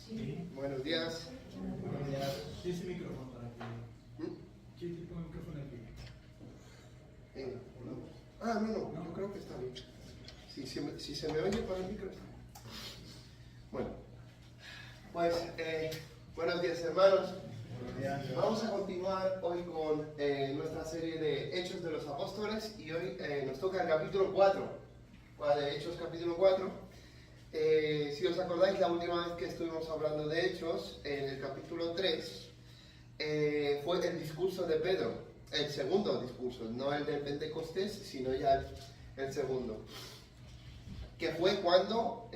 Sí. Buenos días. Buenos días. ¿Qué es el micrófono para aquí? ¿Qué tipo de micrófono aquí? No, yo creo que está bien. Si se me oye por el micro, está bien. Bueno, pues buenos días, hermanos. Buenos días. Vamos a continuar hoy con nuestra serie de Hechos de los Apóstoles y hoy nos toca el capítulo 4, de Hechos capítulo 4. Si os acordáis, la última vez que estuvimos hablando de Hechos, en el capítulo 3, fue el discurso de Pedro, el segundo discurso, no el del Pentecostés, sino ya el segundo, que fue cuando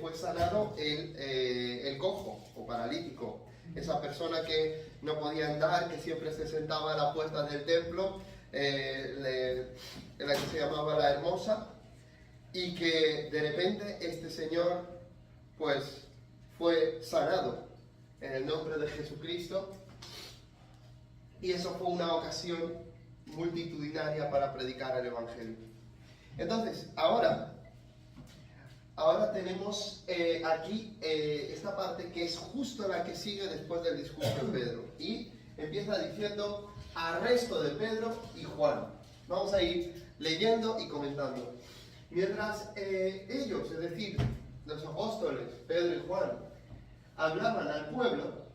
fue sanado el cojo o paralítico, esa persona que no podía andar, que siempre se sentaba a la puerta del templo, en la que se llamaba La Hermosa, y que de repente este señor pues fue sanado en el nombre de Jesucristo, y eso fue una ocasión multitudinaria para predicar el Evangelio. Entonces, ahora tenemos aquí esta parte que es justo la que sigue después del discurso de Pedro, y empieza diciendo: arresto de Pedro y Juan. Vamos a ir leyendo y comentando. Mientras ellos, es decir, los apóstoles, Pedro y Juan, hablaban al pueblo,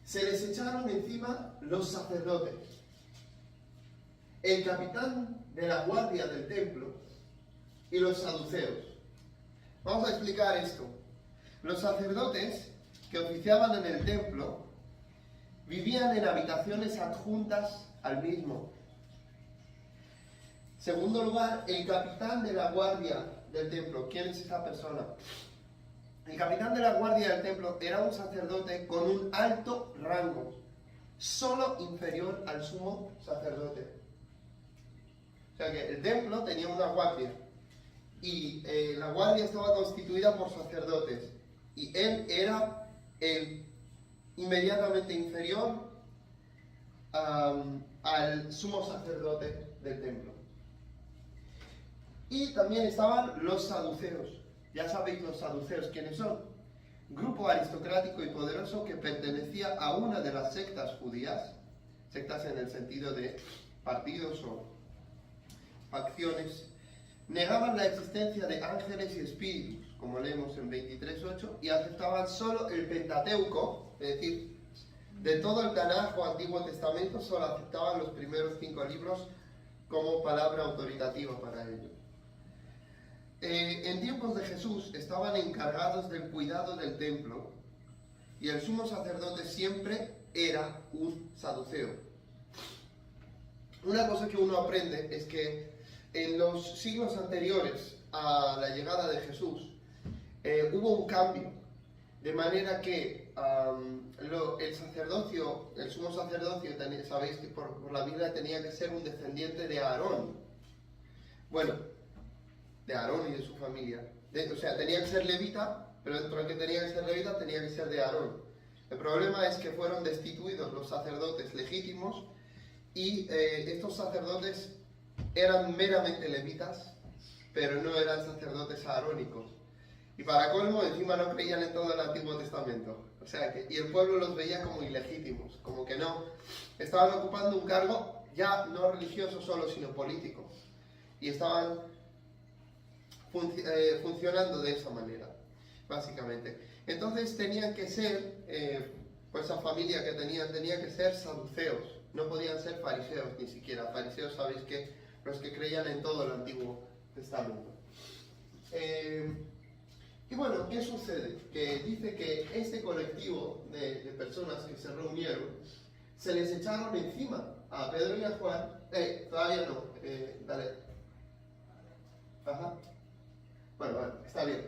se les echaron encima los sacerdotes, el capitán de la guardia del templo y los saduceos. Vamos a explicar esto. Los sacerdotes que oficiaban en el templo vivían en habitaciones adjuntas al mismo. Segundo lugar, el capitán de la guardia del templo. ¿Quién es esa persona? El capitán de la guardia del templo era un sacerdote con un alto rango, solo inferior al sumo sacerdote. O sea que el templo tenía una guardia, y la guardia estaba constituida por sacerdotes, y él era el inmediatamente inferior al sumo sacerdote del templo. Y también estaban los saduceos. Ya sabéis los saduceos quiénes son. Grupo aristocrático y poderoso que pertenecía a una de las sectas judías, sectas en el sentido de partidos o facciones. Negaban la existencia de ángeles y espíritus, como leemos en 23:8, y aceptaban solo el Pentateuco, es decir, de todo el Tanaj o Antiguo Testamento, solo aceptaban los primeros 5 libros como palabra autoritativa para ellos. En tiempos de Jesús estaban encargados del cuidado del templo, y el sumo sacerdote siempre era un saduceo. Una cosa que uno aprende es que en los siglos anteriores a la llegada de Jesús hubo un cambio, de manera que el sacerdocio, el sumo sacerdocio, sabéis que por la Biblia tenía que ser un descendiente de Aarón. Bueno, de Aarón y de su familia. O sea, tenía que ser levita, pero dentro de que tenía que ser levita, tenía que ser de Aarón. El problema es que fueron destituidos los sacerdotes legítimos, y estos sacerdotes eran meramente levitas, pero no eran sacerdotes aarónicos. Y para colmo, encima no creían en todo el Antiguo Testamento. O sea, y el pueblo los veía como ilegítimos, como que no. Estaban ocupando un cargo ya no religioso solo, sino político. Y estaban funcionando de esa manera, básicamente. Entonces tenían que ser, pues esa familia que tenían, tenía que ser saduceos, no podían ser fariseos ni siquiera. Fariseos, sabéis que los que creían en todo el Antiguo Testamento. Y bueno, ¿qué sucede? Que dice que este colectivo de personas que se reunieron, se les echaron encima a Pedro y a Juan. Todavía no, dale. Ajá. Bueno, está bien.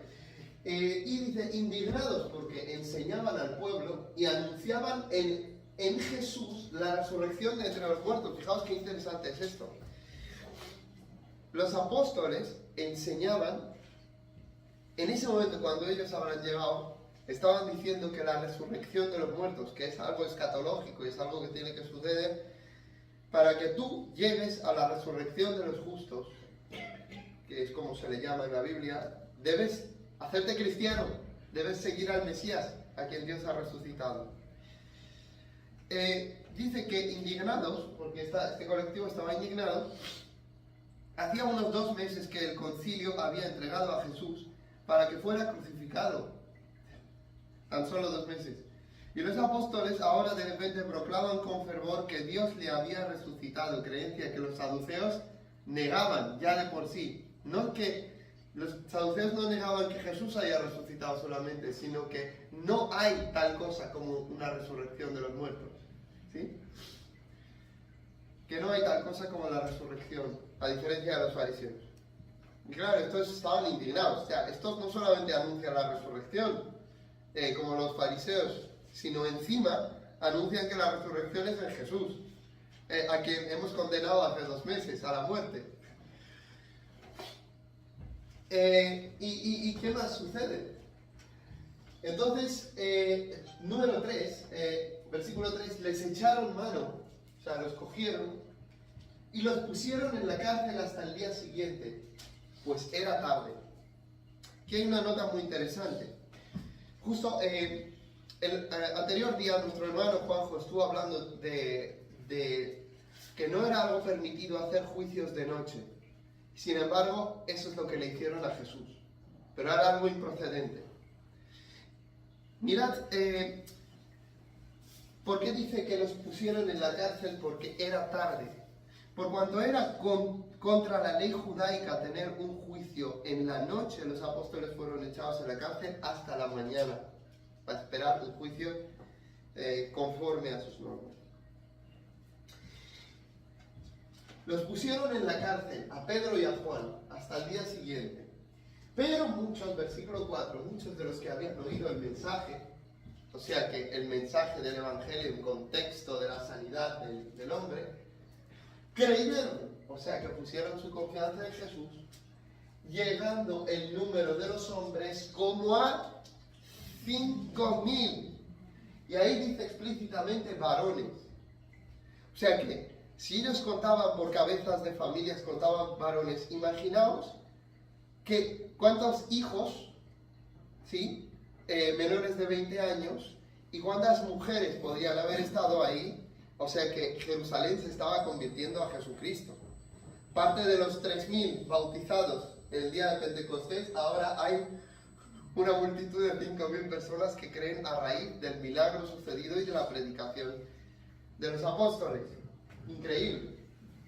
Y dice, indignados porque enseñaban al pueblo y anunciaban en Jesús la resurrección de entre los muertos. Fijaos qué interesante es esto. Los apóstoles enseñaban, en ese momento cuando ellos habrán llegado, estaban diciendo que la resurrección de los muertos, que es algo escatológico y es algo que tiene que suceder, para que tú llegues a la resurrección de los justos, que es como se le llama en la Biblia, debes hacerte cristiano, debes seguir al Mesías, a quien Dios ha resucitado. Dice que indignados, porque este colectivo estaba indignado, hacía unos 2 meses que el concilio había entregado a Jesús para que fuera crucificado. Tan solo 2 meses. Y los apóstoles ahora de repente proclaman con fervor que Dios le había resucitado, creencia que los saduceos negaban ya de por sí. No es que los saduceos no negaban que Jesús haya resucitado solamente, sino que no hay tal cosa como una resurrección de los muertos. ¿Sí? Que no hay tal cosa como la resurrección, a diferencia de los fariseos. Y claro, estos estaban indignados. O sea, estos no solamente anuncian la resurrección, como los fariseos, sino encima anuncian que la resurrección es en Jesús, a quien hemos condenado hace 2 meses a la muerte. ¿Y qué más sucede? Entonces, número 3, versículo 3, les echaron mano, o sea, los cogieron y los pusieron en la cárcel hasta el día siguiente, pues era tarde. Aquí hay una nota muy interesante. Justo el anterior día nuestro hermano Juanjo estuvo hablando de que no era algo permitido hacer juicios de noche. Sin embargo, eso es lo que le hicieron a Jesús. Pero era algo improcedente. Mirad, ¿por qué dice que los pusieron en la cárcel? Porque era tarde. Por cuanto era contra la ley judaica tener un juicio en la noche, los apóstoles fueron echados en la cárcel hasta la mañana, para esperar el juicio conforme a sus normas. Los pusieron en la cárcel, a Pedro y a Juan, hasta el día siguiente. Pero muchos, versículo 4, muchos de los que habían oído el mensaje, o sea que el mensaje del Evangelio en contexto de la sanidad del hombre, creyeron, o sea que pusieron su confianza en Jesús, llegando el número de los hombres como a 5.000. Y ahí dice explícitamente varones. O sea que si ellos contaban por cabezas de familias, contaban varones, imaginaos que cuántos hijos, ¿sí? Menores de 20 años, y cuántas mujeres podrían haber estado ahí. O sea que Jerusalén se estaba convirtiendo a Jesucristo. Parte de los 3.000 bautizados el día de Pentecostés, ahora hay una multitud de 5.000 personas que creen a raíz del milagro sucedido y de la predicación de los apóstoles. Increíble,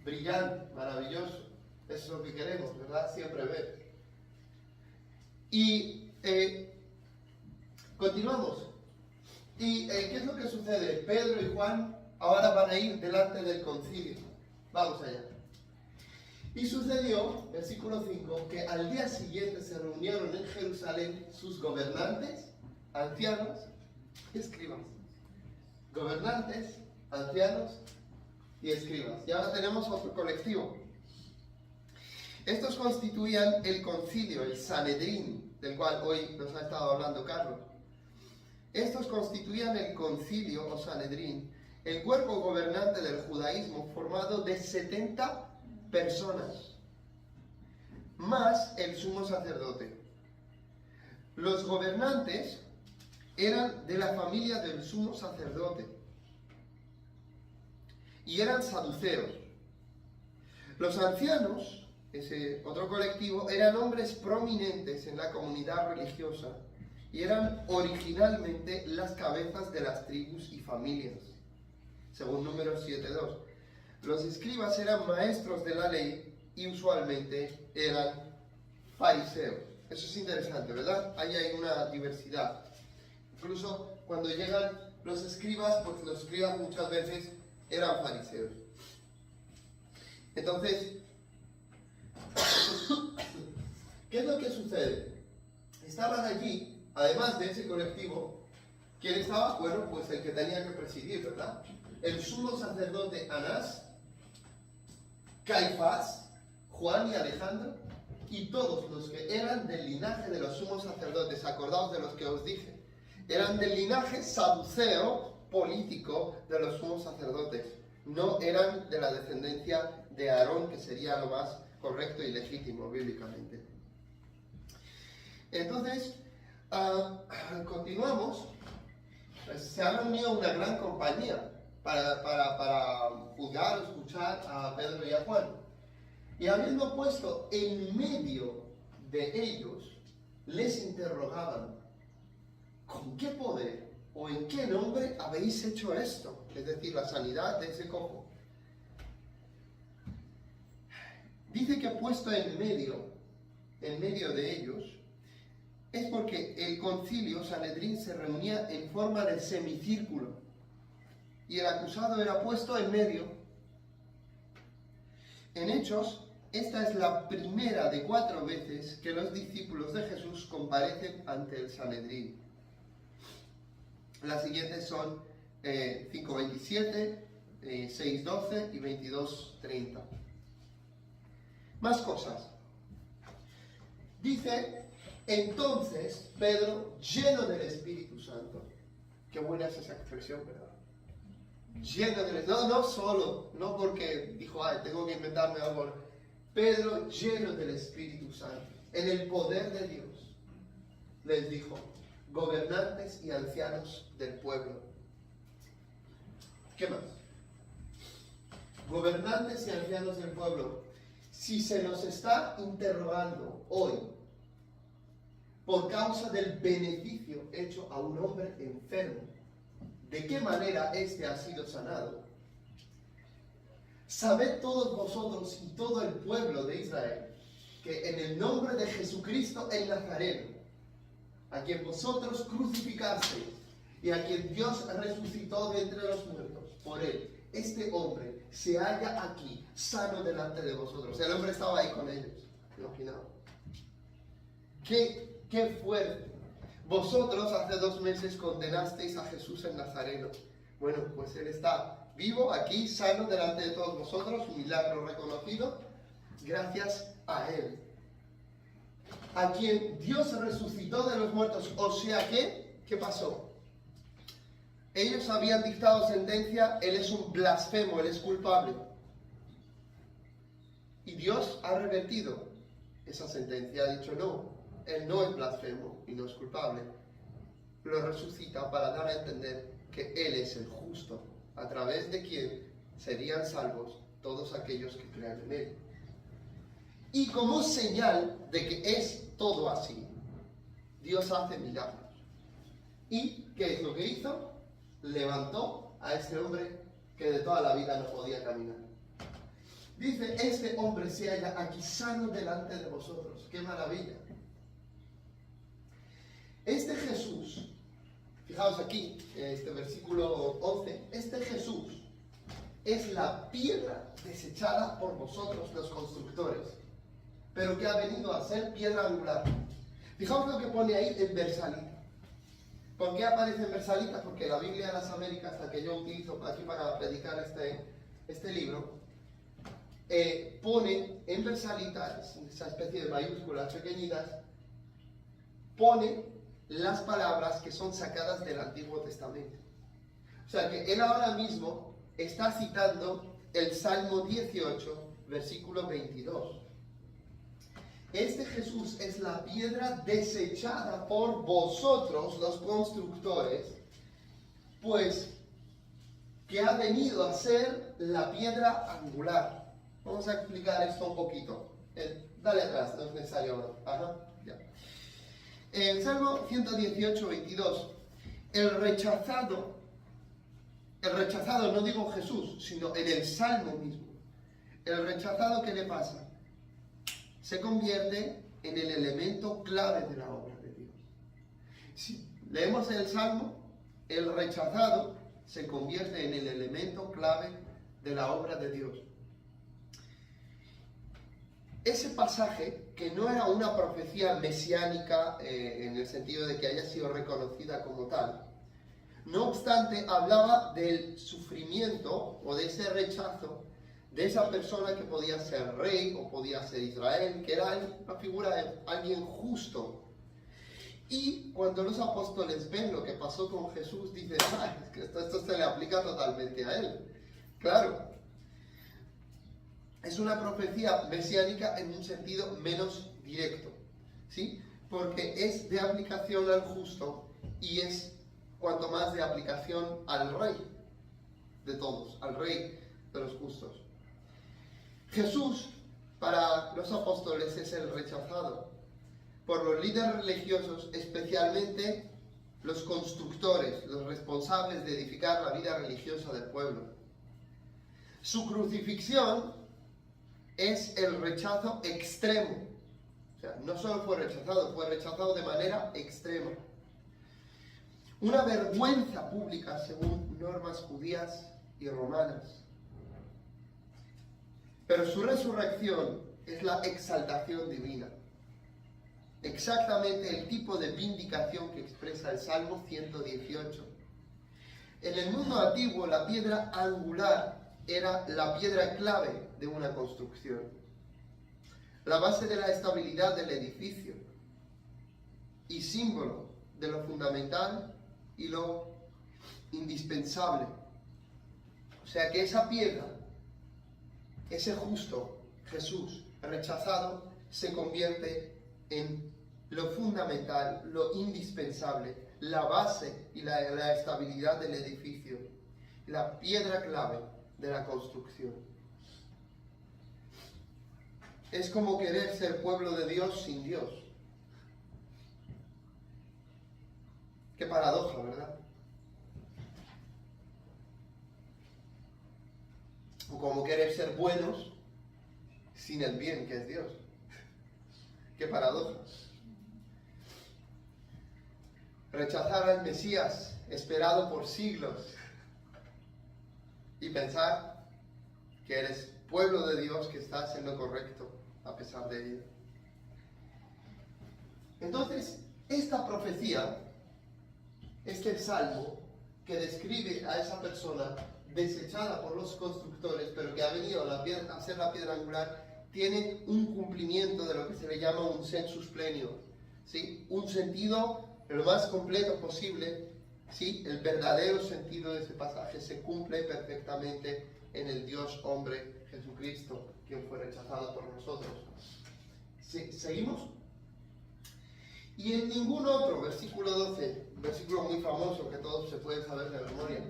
brillante, maravilloso. Eso es lo que queremos, ¿verdad? Siempre ver. Y continuamos. ¿Y qué es lo que sucede? Pedro y Juan ahora van a ir delante del concilio. Vamos allá. Y sucedió, versículo 5, que al día siguiente se reunieron en Jerusalén sus gobernantes, ancianos y escribas. Gobernantes, ancianos y escribas. Y ahora tenemos otro colectivo. Estos constituían el concilio, el Sanedrín, del cual hoy nos ha estado hablando Carlos. Estos constituían el concilio o Sanedrín, el cuerpo gobernante del judaísmo formado de 70 personas, más el sumo sacerdote. Los gobernantes eran de la familia del sumo sacerdote y eran saduceos. Los ancianos, ese otro colectivo, eran hombres prominentes en la comunidad religiosa y eran originalmente las cabezas de las tribus y familias, según Números 7:2. Los escribas eran maestros de la ley y usualmente eran fariseos. Eso es interesante, ¿verdad? Ahí hay una diversidad. Incluso cuando llegan los escribas, pues los escribas muchas veces eran fariseos. Entonces, ¿qué es lo que sucede? Estaban allí, además de ese colectivo, ¿quién estaba? Bueno, pues el que tenía que presidir, ¿verdad? El sumo sacerdote Anás, Caifás, Juan y Alejandro, y todos los que eran del linaje de los sumos sacerdotes. Acordaos de los que os dije. Eran del linaje saduceo político de los sumos sacerdotes. No eran de la descendencia de Aarón, que sería lo más correcto y legítimo bíblicamente. Entonces, Continuamos. Pues, se ha reunido una gran compañía para juzgar o escuchar a Pedro y a Juan. Y habiendo puesto en medio de ellos, les interrogaban: ¿con qué poder o en qué nombre habéis hecho esto? Es decir, la sanidad de ese cojo. Dice que puesto en medio de ellos, es porque el concilio Sanedrín se reunía en forma de semicírculo y el acusado era puesto en medio. En Hechos, esta es la primera de 4 veces que los discípulos de Jesús comparecen ante el Sanedrín. Las siguientes son 5:27, 6:12 y 22:30. Más cosas. Dice: entonces Pedro, lleno del Espíritu Santo. Qué buena es esa expresión, ¿verdad? Lleno del... No solo, no porque dijo, tengo que inventarme algo. Pedro, lleno del Espíritu Santo, en el poder de Dios, les dijo: gobernantes y ancianos del pueblo. ¿Qué más? Gobernantes y ancianos del pueblo. Si se nos está interrogando hoy por causa del beneficio hecho a un hombre enfermo, ¿de qué manera éste ha sido sanado? Sabed todos vosotros y todo el pueblo de Israel que en el nombre de Jesucristo el Nazareno, a quien vosotros crucificasteis y a quien Dios resucitó de entre los muertos, por él, este hombre se halla aquí, sano delante de vosotros. El hombre estaba ahí con ellos, imaginaos. ¡Qué fuerte! Vosotros hace 2 meses condenasteis a Jesús el Nazareno. Bueno, pues él está vivo aquí, sano delante de todos vosotros, un milagro reconocido, gracias a él. A quien Dios resucitó de los muertos. O sea que, ¿qué pasó? Ellos habían dictado sentencia: él es un blasfemo, él es culpable. Y Dios ha revertido esa sentencia, ha dicho: no, él no es blasfemo y no es culpable. Lo resucita para dar a entender que él es el justo, a través de quien serían salvos todos aquellos que crean en él. Y como señal de que es todo así, Dios hace milagros. ¿Y qué es lo que hizo? Levantó a este hombre que de toda la vida no podía caminar. Dice: este hombre se halla aquí sano delante de vosotros. ¡Qué maravilla! Este Jesús, fijaos aquí, en este versículo 11, este Jesús es la piedra desechada por vosotros los constructores, pero que ha venido a ser piedra angular. Fijaos lo que pone ahí en versalita. ¿Por qué aparece en versalita? Porque la Biblia de las Américas, la que yo utilizo aquí para predicar este libro, pone en versalita, esa especie de mayúsculas pequeñitas, pone las palabras que son sacadas del Antiguo Testamento. O sea que él ahora mismo está citando el Salmo 18, versículo 22. Este Jesús es la piedra desechada por vosotros, los constructores, pues que ha venido a ser la piedra angular. Vamos a explicar esto un poquito. Dale atrás, no es necesario ahora. Ya. En Salmo 118, 22, el rechazado, no digo Jesús, sino en el Salmo mismo, el rechazado, ¿qué le pasa? Se convierte en el elemento clave de la obra de Dios. Si leemos el Salmo, el rechazado se convierte en el elemento clave de la obra de Dios. Ese pasaje, que no era una profecía mesiánica en el sentido de que haya sido reconocida como tal, no obstante, hablaba del sufrimiento o de ese rechazo de esa persona que podía ser rey o podía ser Israel, que era una figura de alguien justo. Y cuando los apóstoles ven lo que pasó con Jesús, dicen: es que esto se le aplica totalmente a él. Claro, es una profecía mesiánica en un sentido menos directo, ¿sí? porque es de aplicación al justo y es cuanto más de aplicación al Rey de todos, al Rey de los justos. Jesús, para los apóstoles, es el rechazado por los líderes religiosos, especialmente los constructores, los responsables de edificar la vida religiosa del pueblo. Su crucifixión es el rechazo extremo. O sea, no solo fue rechazado de manera extrema. Una vergüenza pública según normas judías y romanas. Pero su resurrección es la exaltación divina. Exactamente el tipo de vindicación que expresa el Salmo 118. En el mundo antiguo, la piedra angular era la piedra clave de una construcción, la base de la estabilidad del edificio y símbolo de lo fundamental y lo indispensable. O sea que esa piedra, ese justo, Jesús, rechazado, se convierte en lo fundamental, lo indispensable, la base y la estabilidad del edificio, la piedra clave de la construcción. Es como querer ser pueblo de Dios sin Dios. Qué paradoja, ¿verdad? O como querer ser buenos sin el bien que es Dios. Qué paradoja. Rechazar al Mesías esperado por siglos y pensar que eres pueblo de Dios, que estás en lo correcto a pesar de ello. Entonces, esta profecía, este salmo que describe a esa persona desechada por los constructores, pero que ha venido a ser la piedra angular, tiene un cumplimiento de lo que se le llama un sensus plenio, ¿sí? Un sentido lo más completo posible, ¿sí? El verdadero sentido de ese pasaje se cumple perfectamente en el Dios hombre Jesucristo, quien fue rechazado por nosotros. ¿Seguimos? Y en ningún otro, versículo 12, versículo muy famoso que todos se pueden saber de memoria,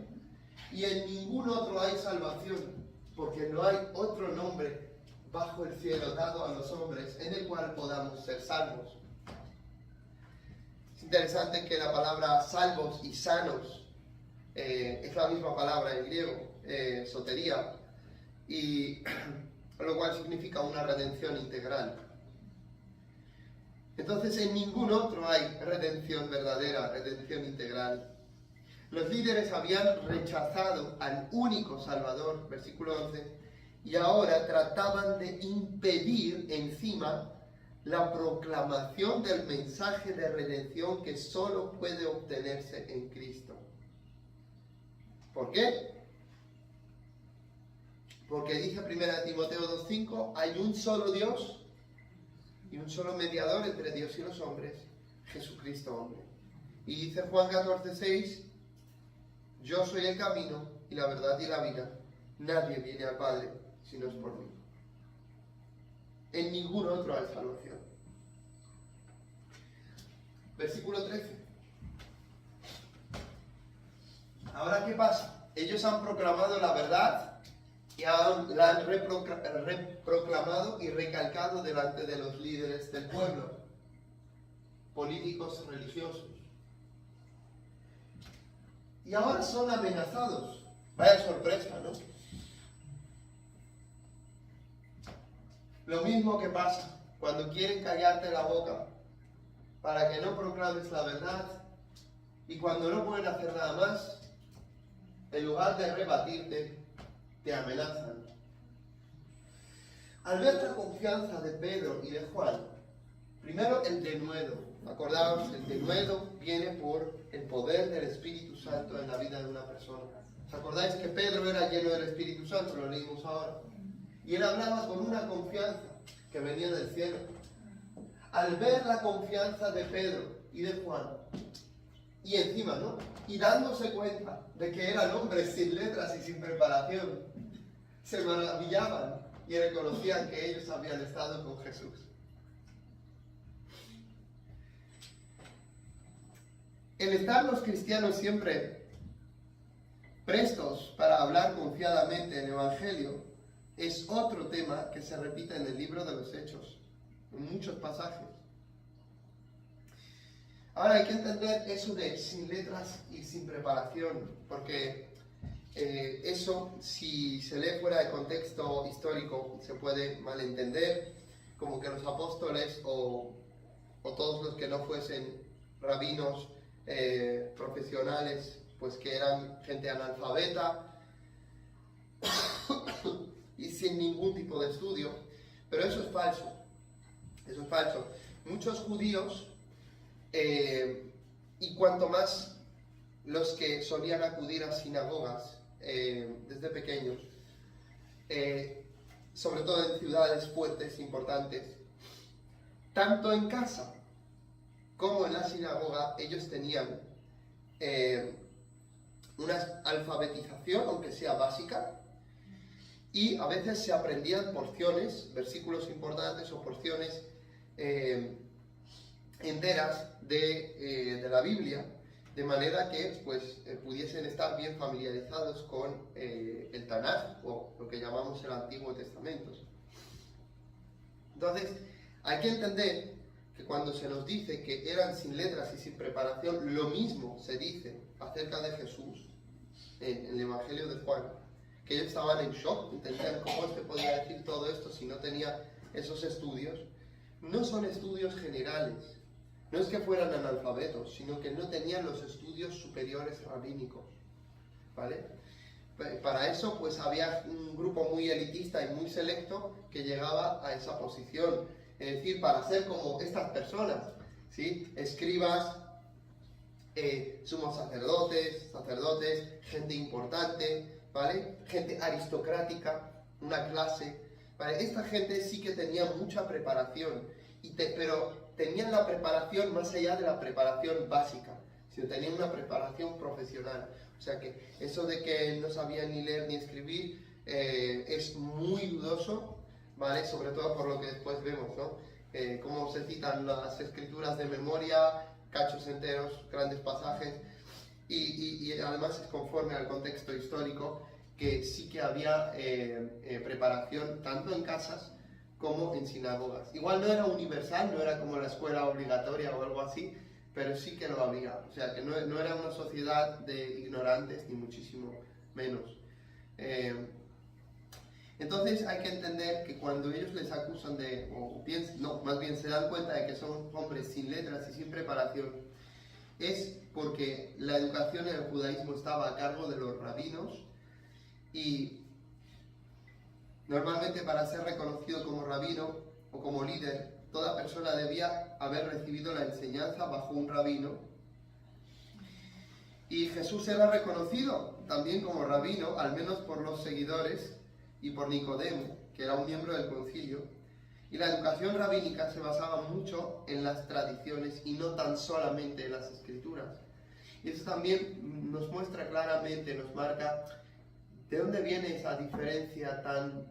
y en ningún otro hay salvación, porque no hay otro nombre bajo el cielo dado a los hombres en el cual podamos ser salvos. Es interesante que la palabra salvos y sanos es la misma palabra en griego, sotería, y lo cual significa una redención integral. Entonces en ningún otro hay redención verdadera, redención integral. Los líderes habían rechazado al único Salvador, versículo 11, y ahora trataban de impedir encima la proclamación del mensaje de redención que solo puede obtenerse en Cristo. ¿Por qué? Porque dice 1 Timoteo 2:5, hay un solo Dios y un solo mediador entre Dios y los hombres, Jesucristo hombre. Y dice Juan 14:6, yo soy el camino y la verdad y la vida, nadie viene al Padre si no es por mí. En ningún otro hay salvación. Versículo 13. Ahora, ¿qué pasa? Ellos han proclamado la verdad y la han reproclamado y recalcado delante de los líderes del pueblo, políticos religiosos. Y ahora son amenazados. Vaya sorpresa, ¿no? Lo mismo que pasa cuando quieren callarte la boca para que no proclames la verdad, y cuando no pueden hacer nada más, en lugar de rebatirte, te amenazan. Al ver la confianza de Pedro y de Juan, primero el denuedo. Acordaos, el denuedo viene por el poder del Espíritu Santo en la vida de una persona. ¿Os acordáis que Pedro era lleno del Espíritu Santo? Lo leímos ahora. Y él hablaba con una confianza que venía del cielo. Al ver la confianza de Pedro y de Juan, y encima, ¿no? Y dándose cuenta de que eran hombres sin letras y sin preparación, se maravillaban y reconocían que ellos habían estado con Jesús. el estar los cristianos siempre prestos para hablar confiadamente el Evangelio es otro tema que se repite en el libro de los Hechos, en muchos pasajes. Ahora hay que entender eso de sin letras y sin preparación, porque eso, si se lee fuera de contexto histórico, se puede malentender, como que los apóstoles o todos los que no fuesen rabinos profesionales, pues que eran gente analfabeta y sin ningún tipo de estudio. Pero eso es falso. Eso es falso. Muchos judíos, y cuanto más los que solían acudir a sinagogas desde pequeños, sobre todo en ciudades fuertes, importantes, tanto en casa como en la sinagoga, ellos tenían una alfabetización, aunque sea básica, y a veces se aprendían porciones, versículos importantes o porciones enteras de la Biblia, de manera que pues, pudiesen estar bien familiarizados con el Tanaj, o lo que llamamos el Antiguo Testamento. Entonces, hay que entender que cuando se nos dice que eran sin letras y sin preparación, lo mismo se dice acerca de Jesús en el Evangelio de Juan, que ellos estaban en shock, entendían cómo se podía decir todo esto si no tenía esos estudios. No son estudios generales, no es que fueran analfabetos, sino que no tenían los estudios superiores rabínicos, ¿vale? Para eso pues había un grupo muy elitista y muy selecto que llegaba a esa posición, es decir, para ser como estas personas, ¿sí? Escribas, sumos sacerdotes, gente importante, ¿vale? Gente aristocrática, una clase, ¿vale? Esta gente sí que tenía mucha preparación, pero tenían la preparación más allá de la preparación básica, sino tenían una preparación profesional. O sea que eso de que no sabían ni leer ni escribir es muy dudoso, ¿vale? Sobre todo por lo que después vemos, ¿no? Cómo se citan las escrituras de memoria, cachos enteros, grandes pasajes, y además es conforme al contexto histórico que sí que había preparación tanto en casas como en sinagogas. Igual no era universal, no era como la escuela obligatoria o algo así, pero sí que lo había. O sea, que no era una sociedad de ignorantes, ni muchísimo menos. Entonces hay que entender que cuando ellos les acusan más bien se dan cuenta de que son hombres sin letras y sin preparación, es porque la educación en el judaísmo estaba a cargo de los rabinos, y normalmente para ser reconocido como rabino o como líder, toda persona debía haber recibido la enseñanza bajo un rabino. Y Jesús era reconocido también como rabino, al menos por los seguidores y por Nicodemo, que era un miembro del concilio. Y la educación rabínica se basaba mucho en las tradiciones y no tan solamente en las escrituras. Y eso también nos muestra claramente, nos marca de dónde viene esa diferencia tan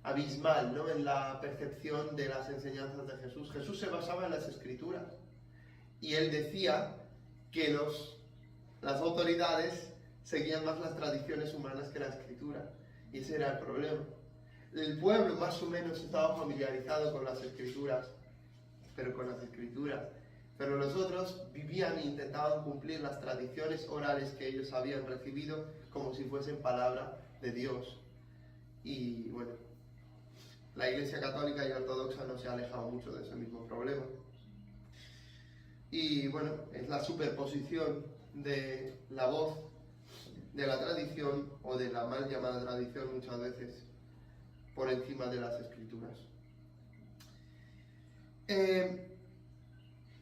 abismal, ¿no?, en la percepción de las enseñanzas de Jesús. Jesús se basaba en las escrituras y él decía que las autoridades seguían más las tradiciones humanas que la escritura, y ese era el problema. El pueblo más o menos estaba familiarizado con las escrituras, pero los otros vivían e intentaban cumplir las tradiciones orales que ellos habían recibido como si fuesen palabra de Dios. Y bueno, la Iglesia Católica y Ortodoxa no se ha alejado mucho de ese mismo problema. Y bueno, es la superposición de la voz de la tradición, o de la mal llamada tradición muchas veces, por encima de las escrituras.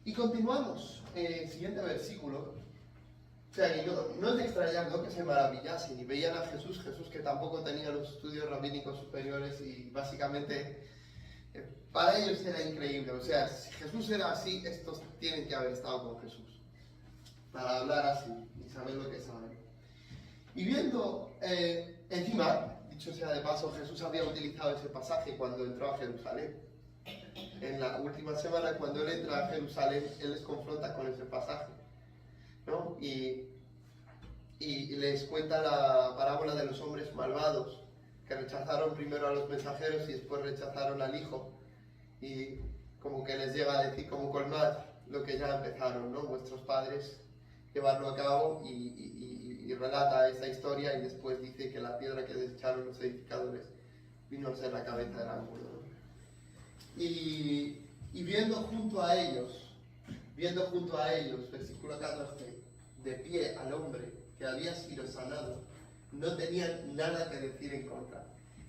Y continuamos. Siguiente versículo. O sea, y no es de extrañar, ¿no?, que se maravillasen y veían a Jesús que tampoco tenía los estudios rabínicos superiores, y básicamente para ellos era increíble. O sea, si Jesús era así, estos tienen que haber estado con Jesús para hablar así y saber lo que saben. Y viendo encima, dicho sea de paso, Jesús había utilizado ese pasaje cuando entró a Jerusalén. En la última semana, cuando él entra a Jerusalén, él les confronta con ese pasaje. ¿no? Y les cuenta la parábola de los hombres malvados, que rechazaron primero a los mensajeros y después rechazaron al Hijo. Y como que les llega a decir, como colmar lo que ya empezaron, ¿no? Vuestros padres, llevarlo a cabo, y relata esa historia, y después dice que la piedra que desecharon los edificadores vino a ser la cabeza del ángulo, ¿no? Y viendo junto a ellos, versículo 14, de pie al hombre que había sido sanado, no tenían nada que decir en contra.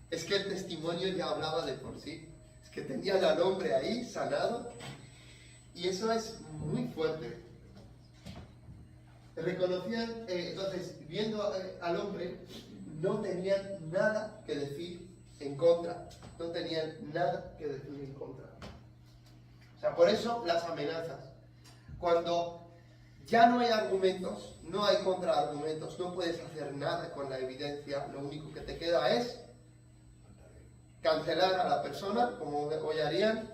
Es que el testimonio ya hablaba de por sí. Es que tenían al hombre ahí sanado, y eso es muy fuerte. Reconocían, entonces, viendo al hombre, no tenían nada que decir en contra. No tenían nada que decir en contra. O sea, por eso las amenazas. Cuando ya no hay argumentos, no hay contraargumentos, no puedes hacer nada con la evidencia, lo único que te queda es cancelar a la persona, como hoy harían,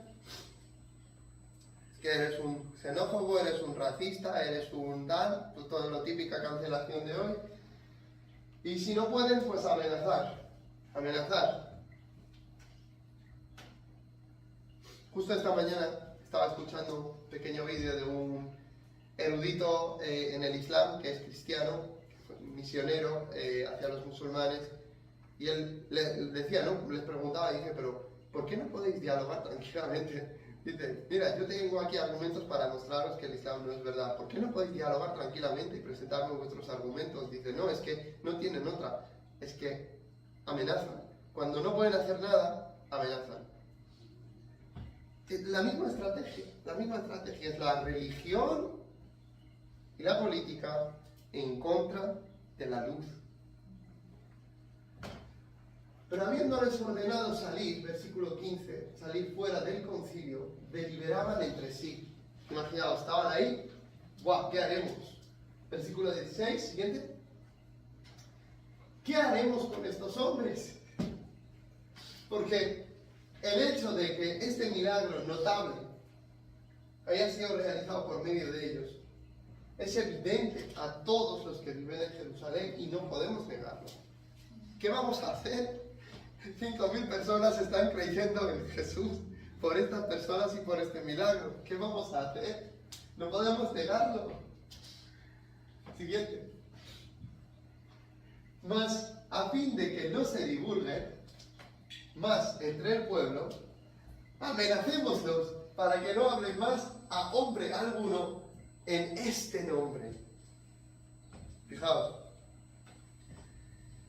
que eres un xenófobo, eres un racista, eres un tal, toda la típica cancelación de hoy. Y si no pueden, pues amenazar. Justo esta mañana estaba escuchando un pequeño vídeo de un erudito en el Islam, que es cristiano, misionero hacia los musulmanes, y él les decía, ¿no? Les preguntaba, y dije, pero ¿por qué no podéis dialogar tranquilamente? Dice, mira, yo tengo aquí argumentos para mostraros que el Islam no es verdad. ¿Por qué no podéis dialogar tranquilamente y presentarme vuestros argumentos? Dice, no, es que no tienen otra. Es que amenazan. Cuando no pueden hacer nada, amenazan. La misma estrategia es la religión y la política en contra de la luz. Pero habiéndoles ordenado salir, versículo 15, salir fuera del concilio, deliberaban entre sí. Imaginaos, estaban ahí, ¡guau! ¿Qué haremos? Versículo 16, siguiente. ¿Qué haremos con estos hombres? Porque el hecho de que este milagro notable haya sido realizado por medio de ellos es evidente a todos los que viven en Jerusalén y no podemos negarlo. ¿Qué vamos a hacer? 5.000 personas están creyendo en Jesús por estas personas y por este milagro. ¿Qué vamos a hacer? No podemos negarlo. Siguiente. Mas a fin de que no se divulgue más entre el pueblo, amenacémoslos para que no hablen más a hombre alguno en este nombre. Fijaos.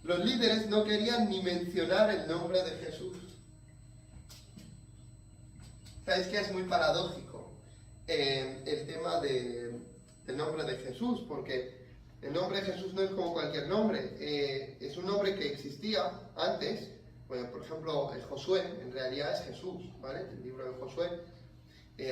Los líderes no querían ni mencionar el nombre de Jesús. ¿Sabéis que es muy paradójico el tema del nombre de Jesús? Porque el nombre de Jesús no es como cualquier nombre. Es un nombre que existía antes. Bueno, por ejemplo, Josué en realidad es Jesús, ¿vale? El libro de Josué.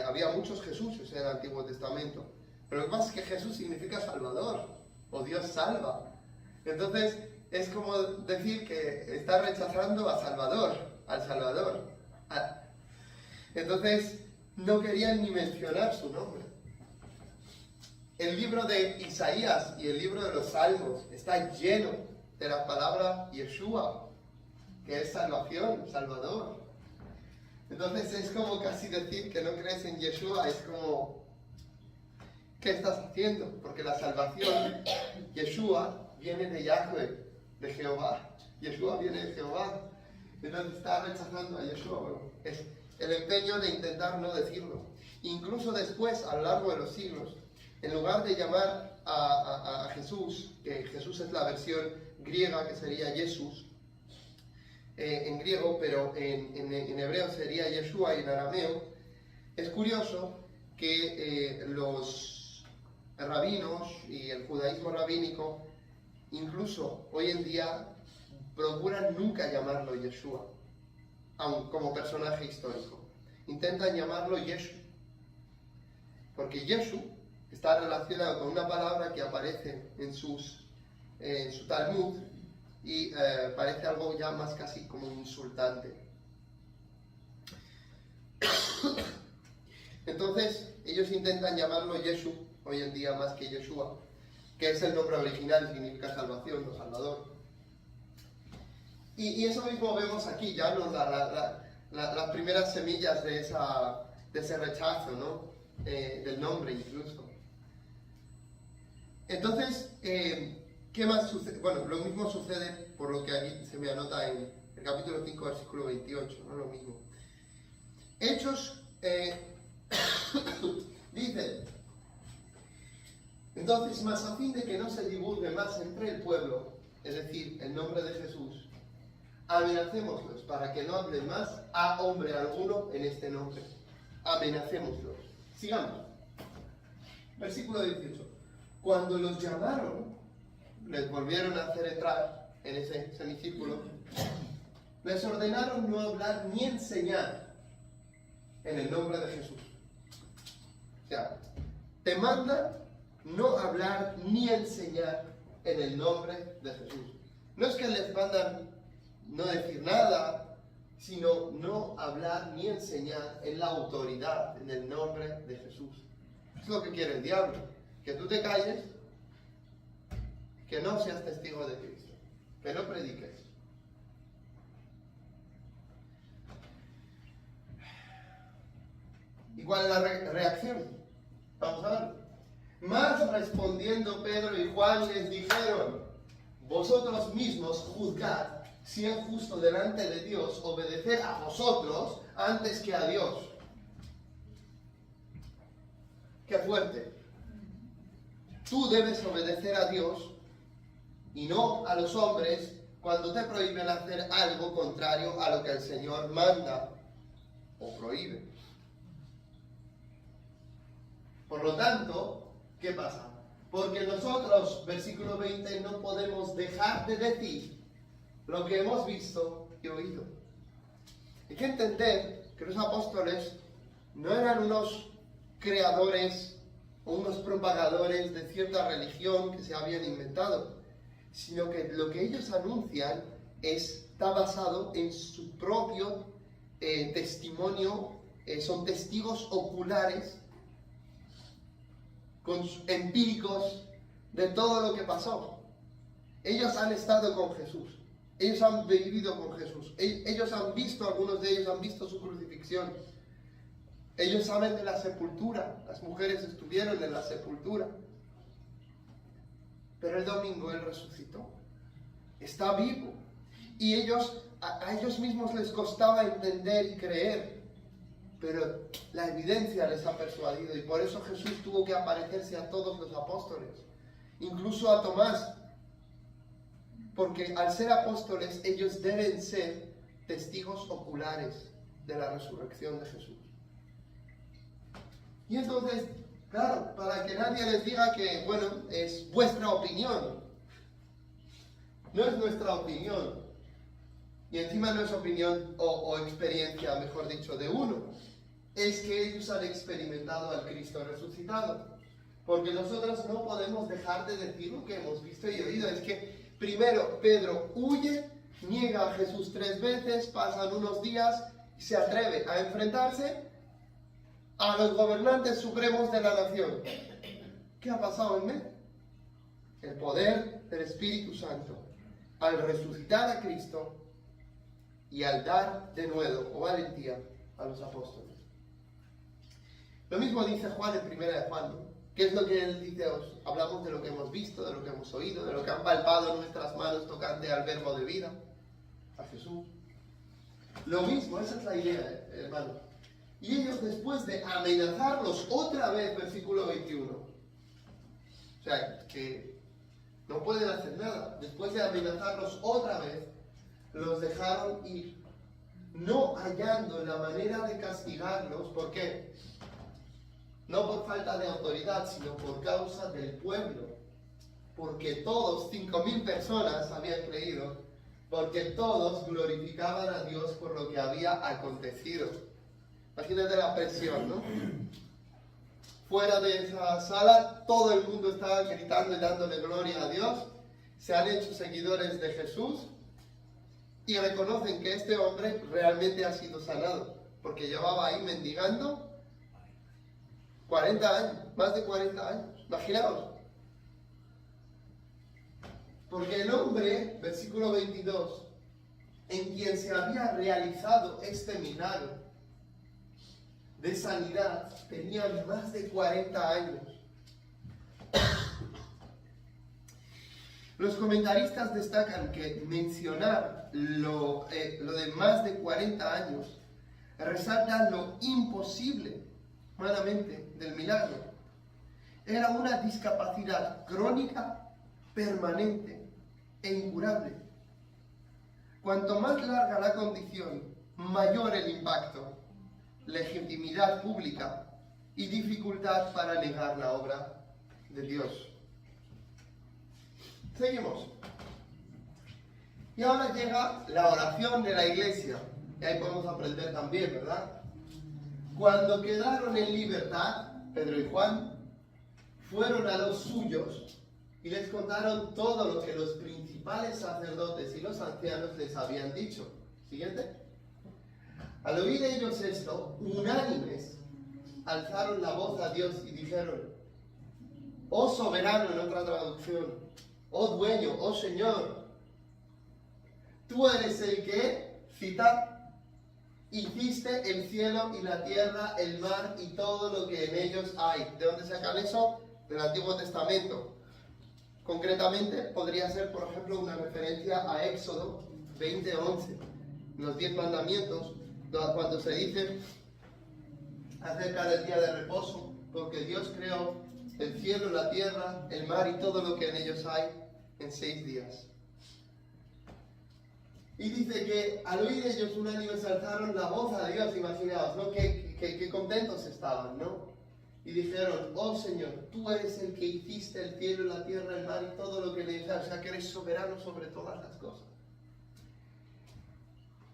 Había muchos Jesuses en el Antiguo Testamento. Pero lo que pasa es que Jesús significa Salvador, o Dios salva. Entonces, es como decir que está rechazando a Salvador, al Salvador. Entonces, no querían ni mencionar su nombre. El libro de Isaías y el libro de los Salmos está lleno de la palabra Yeshua, que es salvación, Salvador. Entonces, es como casi decir que no crees en Yeshua, es como, ¿qué estás haciendo? Porque la salvación, Yeshua, viene de Yahweh, de Jehová. Yeshua viene de Jehová. Entonces está rechazando a Yeshua. Bueno, es el empeño de intentar no decirlo. Incluso después, a lo largo de los siglos, en lugar de llamar a Jesús, que Jesús es la versión griega que sería Jesús, en griego, pero en hebreo sería Yeshua y en arameo, es curioso que los rabinos y el judaísmo rabínico incluso hoy en día procuran nunca llamarlo Yeshua, aun como personaje histórico. Intentan llamarlo Yeshu, porque Yeshu está relacionado con una palabra que aparece en su Talmud y parece algo ya más casi como insultante. Entonces ellos intentan llamarlo Yeshu hoy en día más que Yeshua. que es el nombre original y significa salvación o salvador. Y eso mismo vemos aquí, ya ¿no? Las primeras semillas de ese rechazo, ¿no? Del nombre incluso. Entonces, ¿qué más sucede? Bueno, lo mismo sucede por lo que aquí se me anota en el capítulo 5, versículo 28, ¿no? Lo mismo. Hechos, dice, entonces, más a fin de que no se divulgue más entre el pueblo, es decir, el nombre de Jesús, amenacémoslos para que no hablen más a hombre alguno en este nombre. Amenacémoslos. Sigamos. Versículo 18. Cuando los llamaron, les volvieron a hacer entrar en ese semicírculo, les ordenaron no hablar ni enseñar en el nombre de Jesús. O sea, te manda no hablar ni enseñar en el nombre de Jesús. No es que les mandan no decir nada, sino no hablar ni enseñar en la autoridad, en el nombre de Jesús. Es lo que quiere el diablo, que tú te calles, que no seas testigo de Cristo, que no prediques. ¿Y cuál es la reacción? Vamos a ver. Más respondiendo Pedro y Juan les dijeron, vosotros mismos juzgad si es justo delante de Dios obedecer a vosotros antes que a Dios. ¡Qué fuerte! Tú debes obedecer a Dios y no a los hombres cuando te prohíben hacer algo contrario a lo que el Señor manda o prohíbe. Por lo tanto, ¿qué pasa? Porque nosotros, versículo 20, no podemos dejar de decir lo que hemos visto y oído. Hay que entender que los apóstoles no eran unos creadores o unos propagadores de cierta religión que se habían inventado, sino que lo que ellos anuncian está basado en su propio testimonio, son testigos oculares, empíricos de todo lo que pasó. Ellos han estado con Jesús. Ellos han vivido con Jesús. Ellos han visto, algunos de ellos han visto su crucifixión. Ellos saben de la sepultura. Las mujeres estuvieron en la sepultura. Pero el domingo Él resucitó. Está vivo. Y a ellos mismos les costaba entender y creer. Pero la evidencia les ha persuadido. Y por eso Jesús tuvo que aparecerse a todos los apóstoles. Incluso a Tomás. Porque al ser apóstoles, ellos deben ser testigos oculares de la resurrección de Jesús. Y entonces, claro, para que nadie les diga que, bueno, es vuestra opinión. No es nuestra opinión. Y encima no es opinión o experiencia, mejor dicho, de uno. Es que ellos han experimentado al Cristo resucitado. Porque nosotros no podemos dejar de decir lo que hemos visto y oído. Es que primero, Pedro huye, niega a Jesús 3 veces, pasan unos días y se atreve a enfrentarse a los gobernantes supremos de la nación. ¿Qué ha pasado en medio? El poder del Espíritu Santo, al resucitar a Cristo y al dar de nuevo o valentía a los apóstoles. Lo mismo dice Juan en 1 de Juan, ¿no? ¿Qué es lo que él dice? Hablamos de lo que hemos visto, de lo que hemos oído, de lo que han palpado nuestras manos tocante al verbo de vida, a Jesús. Lo mismo, esa es la idea, hermano. Y ellos, después de amenazarlos otra vez, versículo 21, o sea, que no pueden hacer nada, después de amenazarlos otra vez, los dejaron ir, no hallando la manera de castigarlos. ¿Por qué? No por falta de autoridad, sino por causa del pueblo. Porque todos, 5.000 personas habían creído, porque todos glorificaban a Dios por lo que había acontecido. Imagínate la presión, ¿no? Fuera de esa sala, todo el mundo estaba gritando y dándole gloria a Dios. Se han hecho seguidores de Jesús y reconocen que este hombre realmente ha sido sanado, porque llevaba ahí mendigando 40 años, más de 40 años. Imaginaos. Porque el hombre, versículo 22, en quien se había realizado este milagro de sanidad, tenía más de 40 años. Los comentaristas destacan que mencionar lo de más de 40 años resalta lo imposible, humanamente, del milagro. Era una discapacidad crónica, permanente e incurable. Cuanto más larga la condición, mayor el impacto, legitimidad pública y dificultad para negar la obra de Dios. Seguimos. Y ahora llega la oración de la iglesia. Y ahí podemos aprender también, ¿verdad? Cuando quedaron en libertad, Pedro y Juan fueron a los suyos y les contaron todo lo que los principales sacerdotes y los ancianos les habían dicho. Siguiente. Al oír ellos esto, unánimes, alzaron la voz a Dios y dijeron: oh soberano, en otra traducción, oh dueño, oh Señor, tú eres el que, cita, hiciste el cielo y la tierra, el mar y todo lo que en ellos hay. ¿De dónde sacan eso? Del Antiguo Testamento. Concretamente, podría ser, por ejemplo, una referencia a Éxodo 20:11, los 10 mandamientos, cuando se dice acerca del día de reposo, porque Dios creó el cielo, la tierra, el mar y todo lo que en ellos hay en 6 días. Y dice que al oír ellos unánimes alzaron la voz a Dios, imaginaos, ¿no? Qué contentos estaban, ¿no? Y dijeron: oh Señor, tú eres el que hiciste el cielo, la tierra, el mar y todo lo que en ellos hay, o sea que eres soberano sobre todas las cosas.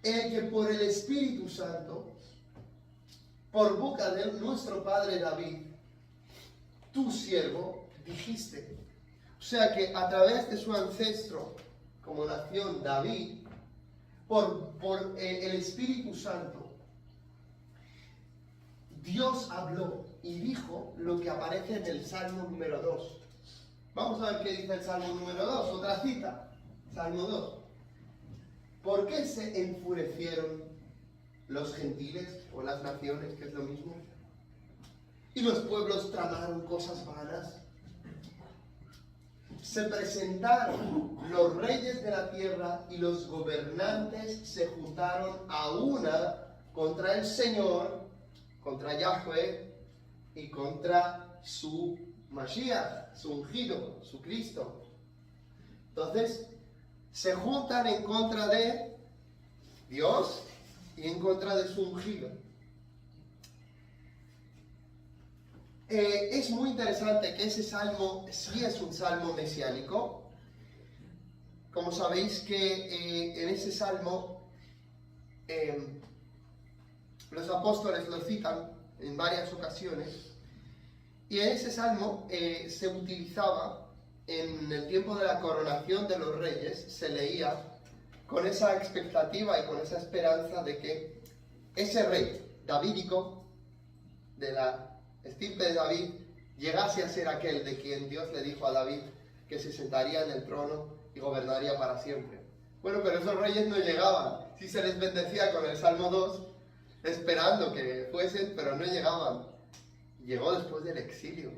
El que por el Espíritu Santo, por boca de nuestro padre David, tu siervo, dijiste. O sea que a través de su ancestro, como nación David, por el Espíritu Santo, Dios habló y dijo lo que aparece en el Salmo número 2. Vamos a ver qué dice el Salmo número 2, otra cita, Salmo 2. ¿Por qué se enfurecieron los gentiles o las naciones, que es lo mismo? Y los pueblos tramaron cosas vanas. Se presentaron los reyes de la tierra y los gobernantes se juntaron a una contra el Señor, contra Yahweh y contra su Mashiach, su ungido, su Cristo. Entonces, se juntan en contra de Dios y en contra de su ungido. Es muy interesante que ese salmo sí es un salmo mesiánico. Como sabéis que en ese salmo los apóstoles lo citan en varias ocasiones, y en ese salmo se utilizaba en el tiempo de la coronación de los reyes, se leía con esa expectativa y con esa esperanza de que ese rey davídico, de la estirpe de David, llegase a ser aquel de quien Dios le dijo a David que se sentaría en el trono y gobernaría para siempre. Bueno, pero esos reyes no llegaban. Sí se les bendecía con el Salmo 2, esperando que fuesen, pero no llegaban. Llegó después del exilio.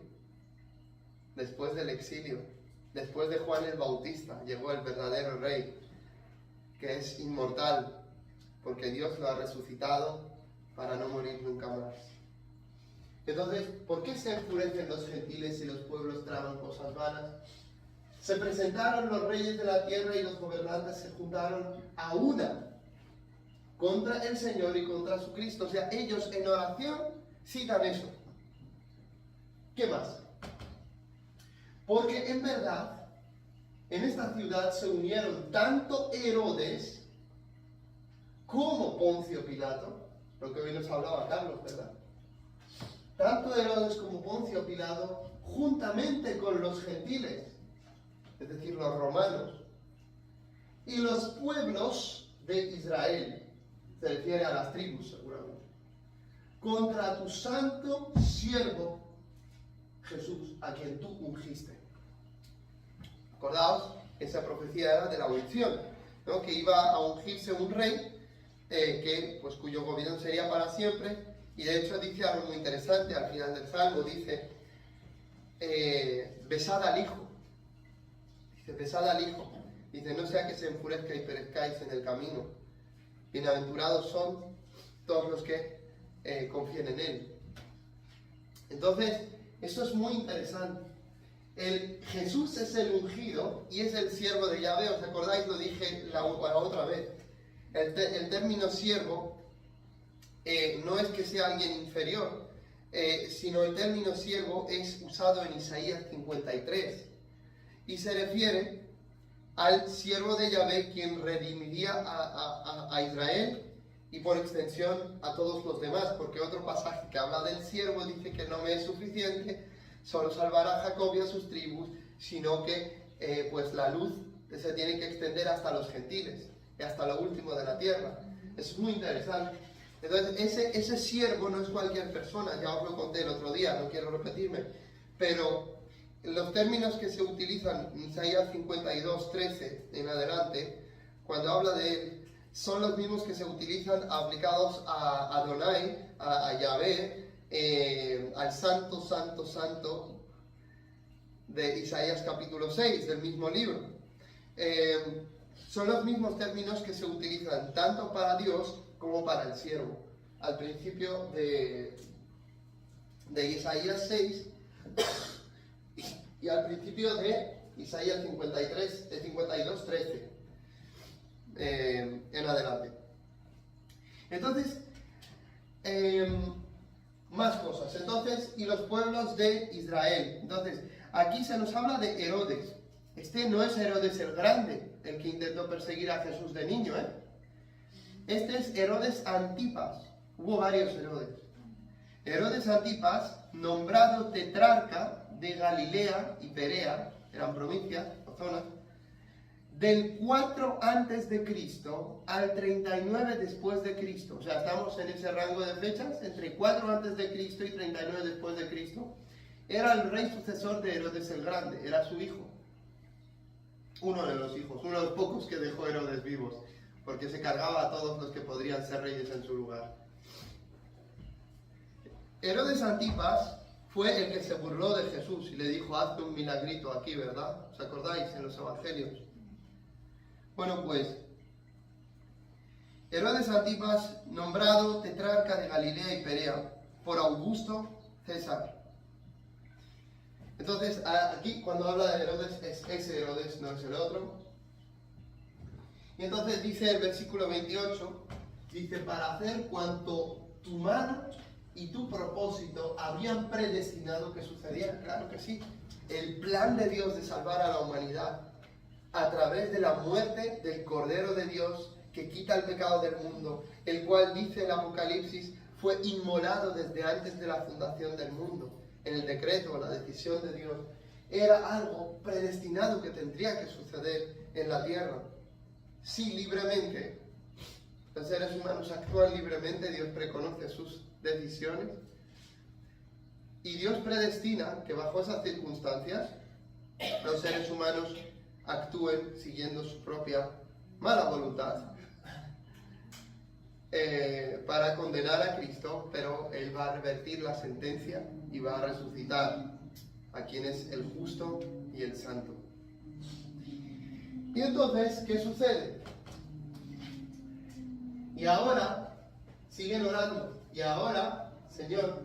Después del exilio. Después de Juan el Bautista, llegó el verdadero rey, que es inmortal, porque Dios lo ha resucitado para no morir nunca más. Entonces, ¿por qué se enfurecen los gentiles y los pueblos traman cosas vanas? Se presentaron los reyes de la tierra y los gobernantes se juntaron a una contra el Señor y contra su Cristo. O sea, ellos en oración citan eso. ¿Qué más? Porque en verdad, en esta ciudad se unieron tanto Herodes como Poncio Pilato, lo que hoy nos hablaba Carlos, ¿verdad? Tanto Herodes como Poncio Pilato, juntamente con los gentiles, es decir, los romanos, y los pueblos de Israel, se refiere a las tribus seguramente, contra tu santo siervo Jesús, a quien tú ungiste. Acordaos Esa profecía era de la unción, ¿no? Que iba a ungirse un rey pues, cuyo gobierno sería para siempre. Y de hecho dice algo muy interesante al final del Salmo, dice, besad al Hijo. Dice, besad al Hijo. Dice, no sea que se enfurezca y perezcáis en el camino. Bienaventurados son todos los que confíen en Él. Entonces, eso es muy interesante. Jesús es el ungido y es el siervo de Yahvé. ¿Os acordáis? Lo dije la otra vez. El término siervo no es que sea alguien inferior, sino el término siervo es usado en Isaías 53 y se refiere al siervo de Yahvé, quien redimiría a Israel y por extensión a todos los demás, porque otro pasaje que habla del siervo dice que no me es suficiente solo salvar a Jacob y a sus tribus, sino que pues la luz se tiene que extender hasta los gentiles y hasta lo último de la tierra. Es muy interesante. Entonces ese siervo no es cualquier persona, ya os lo conté el otro día, no quiero repetirme, pero los términos que se utilizan en Isaías 52, 13 en adelante, cuando habla de él, son los mismos que se utilizan aplicados a Adonai, a Yahvé, al santo, santo, santo de Isaías capítulo 6 del mismo libro. Son los mismos términos que se utilizan tanto para Dios como para el siervo. Al principio de Isaías 6 y al principio de Isaías 52, 13 en adelante. Entonces, más cosas. Entonces, y los pueblos de Israel. Entonces, aquí se nos habla de Herodes. Este no es Herodes el Grande, el que intentó perseguir a Jesús de niño, ¿eh? Este es Herodes Antipas. Hubo varios Herodes. Herodes Antipas, nombrado tetrarca de Galilea y Perea, eran provincias o zonas, del 4 antes de Cristo al 39 después de Cristo. O sea, estamos en ese rango de fechas, entre 4 antes de Cristo y 39 después de Cristo. Era el rey sucesor de Herodes el Grande, era su hijo. Uno de los hijos, uno de los pocos que dejó Herodes vivos, porque se cargaba a todos los que podrían ser reyes en su lugar. Herodes Antipas fue el que se burló de Jesús y le dijo, hazte un milagrito aquí, ¿verdad? ¿Os acordáis en los evangelios? Bueno, pues, Herodes Antipas, nombrado tetrarca de Galilea y Perea por Augusto César. Entonces, aquí cuando habla de Herodes, es ese Herodes, no es el otro. Y entonces dice el versículo 28, dice, para hacer cuanto tu mano y tu propósito habían predestinado que sucediera. Claro que sí. El plan de Dios de salvar a la humanidad a través de la muerte del Cordero de Dios que quita el pecado del mundo, el cual, dice el Apocalipsis, fue inmolado desde antes de la fundación del mundo. En el decreto, la decisión de Dios, era algo predestinado que tendría que suceder en la tierra. Sí, libremente. Los seres humanos actúan libremente, Dios reconoce sus decisiones. Y Dios predestina que bajo esas circunstancias los seres humanos actúen siguiendo su propia mala voluntad para condenar a Cristo, pero Él va a revertir la sentencia y va a resucitar a quien es el justo y el santo. Y entonces, ¿qué sucede? Y ahora, siguen orando, y ahora, Señor,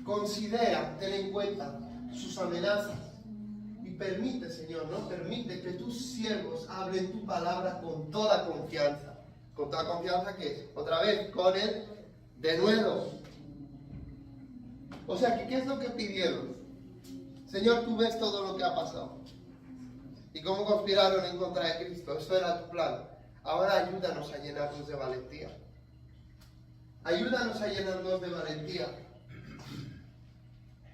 considera, ten en cuenta sus amenazas, y permite, Señor, ¿no? Permite que tus siervos hablen tu palabra con toda confianza. Con toda confianza, que es, otra vez, con el denuedo. O sea, ¿qué es lo que pidieron? Señor, tú ves todo lo que ha pasado. Y cómo conspiraron en contra de Cristo. Eso era tu plan. Ahora ayúdanos a llenarnos de valentía. Ayúdanos a llenarnos de valentía.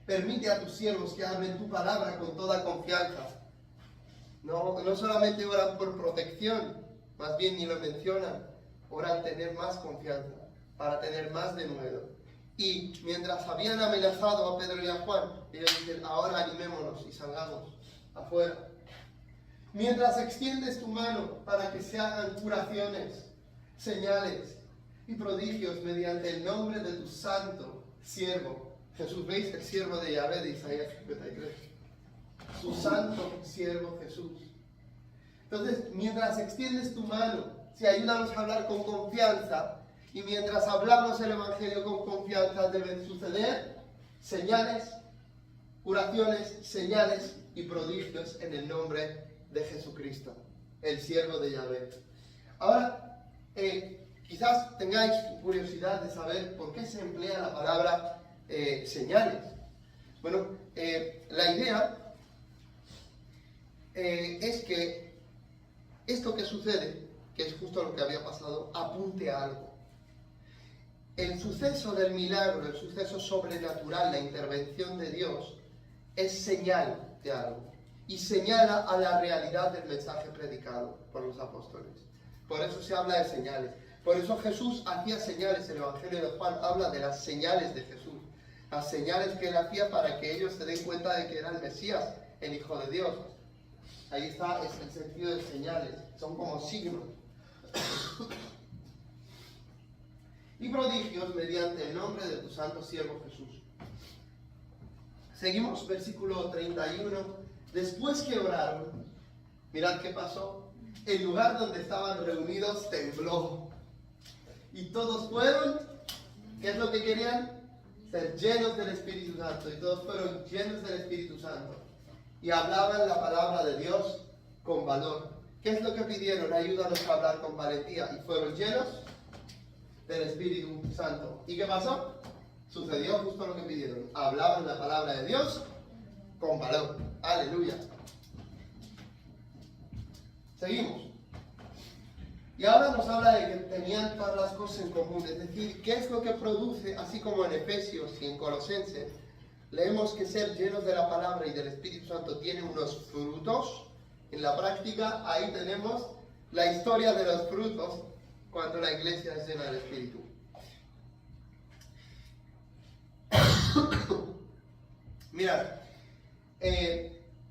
Permite a tus siervos que hablen tu palabra con toda confianza. No solamente oran por protección, más bien ni lo mencionan. Oran tener más confianza, para tener más denuedo. Y mientras habían amenazado a Pedro y a Juan, ellos dicen, ahora animémonos y salgamos afuera. Mientras extiendes tu mano para que se hagan curaciones, señales y prodigios mediante el nombre de tu santo siervo. Jesús, ¿veis? El siervo de Yahvé de Isaías 53. Su santo siervo Jesús. Entonces, mientras extiendes tu mano, si ayúdanos a hablar con confianza, y mientras hablamos el Evangelio con confianza, deben suceder señales, curaciones, señales y prodigios en el nombre de Jesucristo, el siervo de Yahvé. Ahora, quizás tengáis curiosidad de saber por qué se emplea la palabra señales. Bueno, la idea es que esto que sucede, que es justo lo que había pasado, apunte a algo. El suceso del milagro, el suceso sobrenatural, la intervención de Dios, es señal de algo y señala a la realidad del mensaje predicado por los apóstoles. Por eso se habla de señales. Por eso Jesús hacía señales. El Evangelio de Juan habla de las señales de Jesús. Las señales que él hacía para que ellos se den cuenta de que era el Mesías, el Hijo de Dios. Ahí está, es el sentido de señales. Son como signos. Y prodigios mediante el nombre de tu santo siervo Jesús. Seguimos, versículo 31. Después que oraron, mirad qué pasó. El lugar donde estaban reunidos tembló. Y todos fueron, ¿qué es lo que querían? Ser llenos del Espíritu Santo. Y todos fueron llenos del Espíritu Santo. Y hablaban la palabra de Dios con valor. ¿Qué es lo que pidieron? Ayúdanos a hablar con valentía. Y fueron llenos del Espíritu Santo. ¿Y qué pasó? Sucedió justo lo que pidieron. Hablaban la palabra de Dios con valor. Aleluya. Seguimos. Y ahora nos habla de que tenían todas las cosas en común. Es decir, ¿qué es lo que produce? Así como en Efesios y en Colosenses, leemos que ser llenos de la palabra y del Espíritu Santo tiene unos frutos. En la práctica, ahí tenemos la historia de los frutos cuando la iglesia es llena del Espíritu. Mirad,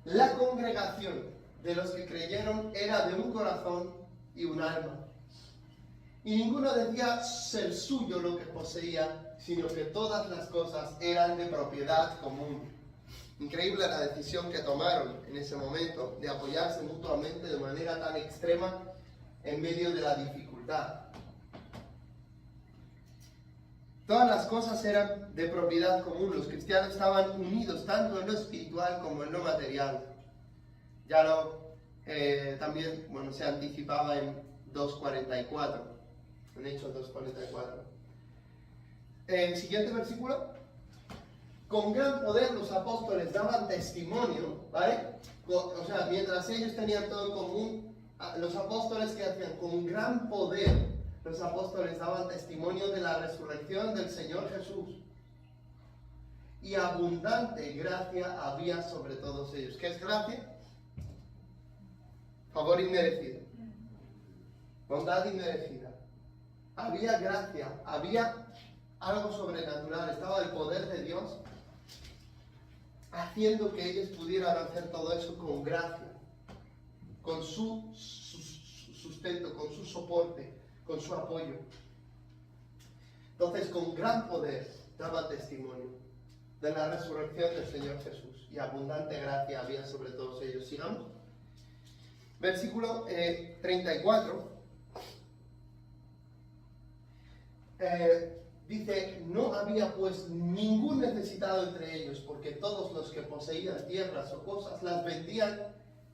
la congregación de los que creyeron era de un corazón y un alma. Y ninguno decía ser suyo lo que poseía, sino que todas las cosas eran de propiedad común. Increíble la decisión que tomaron en ese momento de apoyarse mutuamente de manera tan extrema en medio de la dificultad. Todas las cosas eran de propiedad común. Los cristianos estaban unidos tanto en lo espiritual como en lo material. Ya lo también, bueno, se anticipaba en 2.44, en Hechos 2.44. Siguiente versículo. Con gran poder los apóstoles daban testimonio, ¿vale? O sea, mientras ellos tenían todo en común, los apóstoles que hacían con gran poder, los apóstoles daban testimonio de la resurrección del Señor Jesús. Y abundante gracia había sobre todos ellos. ¿Qué es gracia? Favor inmerecido. Bondad inmerecida. Había gracia, había algo sobrenatural, estaba el poder de Dios haciendo que ellos pudieran hacer todo eso con gracia, con su sustento, con su soporte, con su apoyo. Entonces, con gran poder daba testimonio de la resurrección del Señor Jesús y abundante gracia había sobre todos ellos. Sigamos. Versículo 34. Dice, no había pues ningún necesitado entre ellos, porque todos los que poseían tierras o cosas las vendían,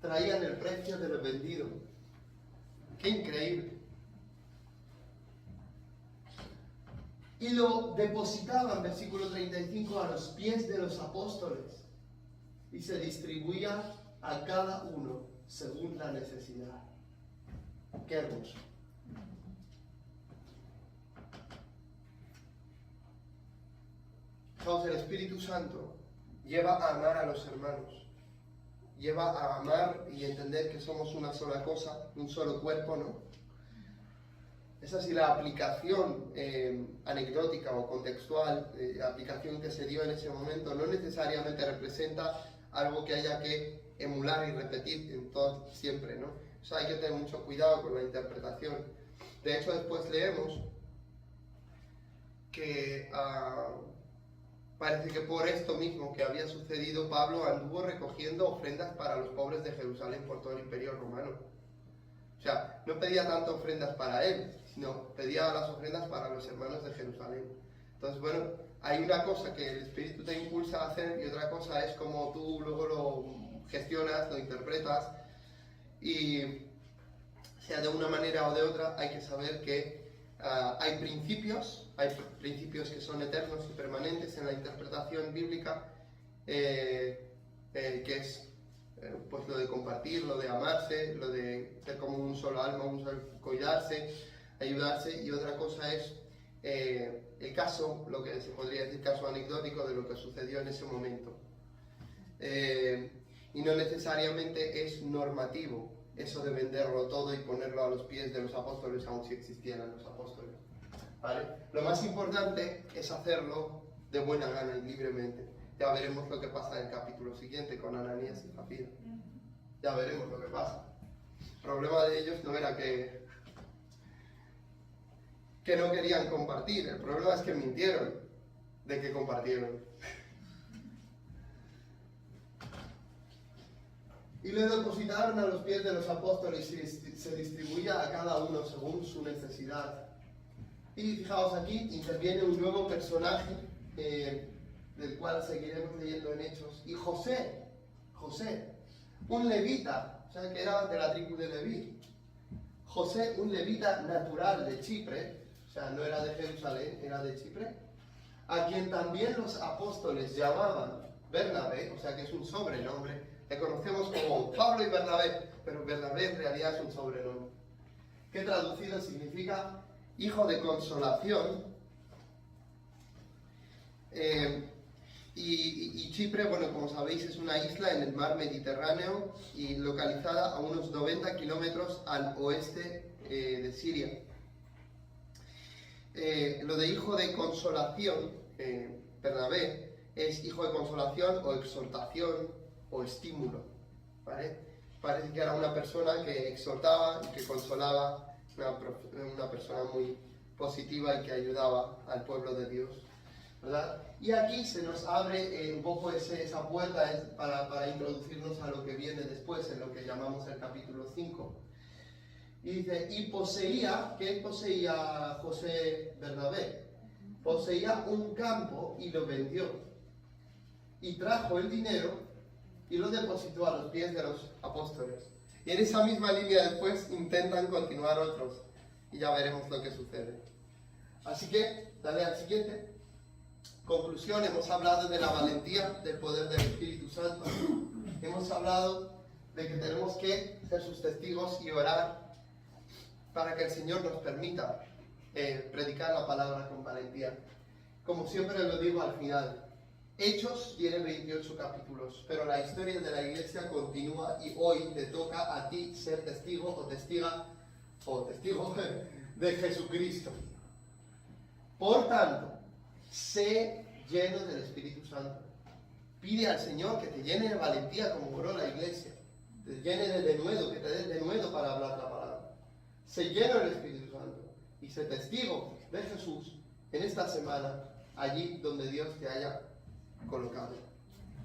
traían el precio de lo vendido. ¡Qué increíble! Y lo depositaban, versículo 35, a los pies de los apóstoles, y se distribuía a cada uno según la necesidad. ¡Qué hermoso! Entonces el Espíritu Santo lleva a amar a los hermanos, lleva a amar y entender que somos una sola cosa, un solo cuerpo, ¿no? Es así la aplicación anecdótica o contextual, la aplicación que se dio en ese momento, no necesariamente representa algo que haya que emular y repetir en todo siempre, ¿no? O sea, hay que tener mucho cuidado con la interpretación. De hecho, después leemos que parece que por esto mismo que había sucedido, Pablo anduvo recogiendo ofrendas para los pobres de Jerusalén por todo el Imperio Romano. O sea, no pedía tanto ofrendas para él, sino pedía las ofrendas para los hermanos de Jerusalén. Entonces, bueno, hay una cosa que el Espíritu te impulsa a hacer y otra cosa es como tú luego lo gestionas, lo interpretas, y sea de una manera o de otra, hay que saber que hay principios que son eternos y permanentes en la interpretación bíblica, que es pues lo de compartir, lo de amarse, lo de ser como un solo alma, un solo cuidarse, ayudarse, y otra cosa es el caso, lo que se podría decir caso anecdótico de lo que sucedió en ese momento. Y no necesariamente es normativo eso de venderlo todo y ponerlo a los pies de los apóstoles, aun si existieran los apóstoles, ¿vale? Lo más importante es hacerlo de buena gana y libremente. Ya veremos lo que pasa en el capítulo siguiente con Ananías y Zafira. Ya veremos lo que pasa. El problema de ellos no era que no querían compartir, el problema es que mintieron de que compartieron. Y lo depositaron a los pies de los apóstoles y se distribuía a cada uno según su necesidad. Y fijaos aquí, interviene un nuevo personaje, del cual seguiremos leyendo en Hechos. Y José, un levita, o sea que era de la tribu de Leví. José, un levita natural de Chipre, o sea, no era de Jerusalén, era de Chipre, a quien también los apóstoles llamaban Bernabé, o sea que es un sobrenombre. Le conocemos como Pablo y Bernabé, pero Bernabé en realidad es un sobrenombre, que traducido significa hijo de consolación. Y Chipre, bueno, como sabéis, es una isla en el mar Mediterráneo y localizada a unos 90 kilómetros al oeste de Siria. Lo de hijo de consolación, Bernabé, es hijo de consolación o exhortación o estímulo, ¿vale? Parece que era una persona que exhortaba y que consolaba, una persona muy positiva y que ayudaba al pueblo de Dios, ¿verdad? Y aquí se nos abre un poco esa puerta para introducirnos a lo que viene después, en lo que llamamos el capítulo 5. Y dice, ¿qué poseía José Bernabé? Poseía un campo y lo vendió. Y trajo el dinero y lo depositó a los pies de los apóstoles. Y en esa misma línea después intentan continuar otros. Y ya veremos lo que sucede. Así que, dale al siguiente. Conclusión, hemos hablado de la valentía, del poder del Espíritu Santo. Hemos hablado de que tenemos que ser sus testigos y orar para que el Señor nos permita predicar la palabra con valentía. Como siempre lo digo al final, Hechos tiene 28 capítulos, pero la historia de la iglesia continúa y hoy te toca a ti ser testigo o testigo de Jesucristo. Por tanto, sé lleno del Espíritu Santo. Pide al Señor que te llene de valentía como oró la iglesia, te llene de denuedo, que te dé denuedo para hablar la palabra. Sé lleno del Espíritu Santo y sé testigo de Jesús en esta semana, allí donde Dios te haya colocado.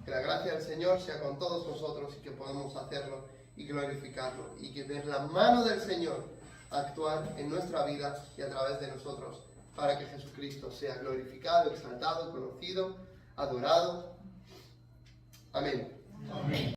Que la gracia del Señor sea con todos nosotros y que podamos hacerlo y glorificarlo y que ver la mano del Señor actuar en nuestra vida y a través de nosotros para que Jesucristo sea glorificado, exaltado, conocido, adorado. Amén. Amén.